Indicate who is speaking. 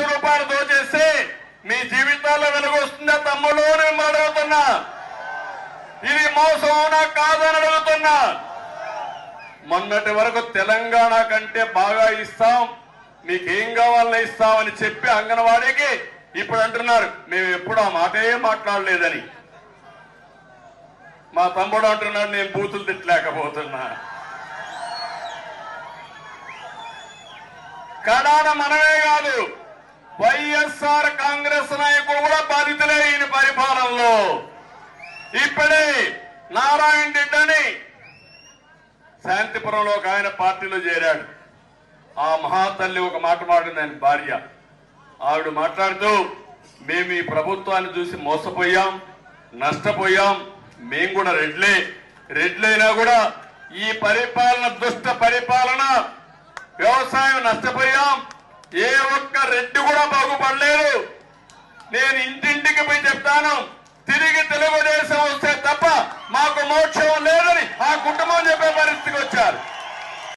Speaker 1: రూపాయలు దోచేస్తే మీ జీవితాల్లో వెలుగొస్తుందా తమ్ముడు నేను అడుగుతున్నా. ఇది మోసం అవునా కాదని అడుగుతున్నా. మొన్నటి వరకు తెలంగాణ కంటే బాగా ఇస్తాం, మీకేం కావాలని ఇస్తామని చెప్పి అంగన్వాడీకి ఇప్పుడు అంటున్నారు మేము ఎప్పుడు ఆ మాటే మాట్లాడలేదని. మా తమ్ముడు అంటున్నాడు నేను బూతులు తిట్టలేకపోతున్నా. కడాన మనమే కాదు వైఎస్ఆర్ కాంగ్రెస్ నాయకులు కూడా బాధితులే ఈయన పరిపాలనలో. ఇప్పుడే నారాయణ రెడ్డి అని శాంతిపురంలో ఒక ఆయన పార్టీలో చేరాడు. ఆ మహాతల్లి ఒక మాట మాట్లాడింది, ఆయన భార్య. ఆవిడ మాట్లాడుతూ మేము ఈ ప్రభుత్వాన్ని చూసి మోసపోయాం, నష్టపోయాం, మేము కూడా రెడ్లైనా కూడా ఈ పరిపాలన దుష్ట పరిపాలన వ్యవసాయం నష్టపోయాం, ఏ ఒక్క రెడ్డి కూడా బాగుపడలేదు. నేను ఇంటింటికి పోయి చెప్తాను తిరిగి తెలుగుదేశం వస్తే తప్ప మాకు మోక్షం లేదని ఆ కుటుంబం చెప్పే పరిస్థితికి వచ్చారు.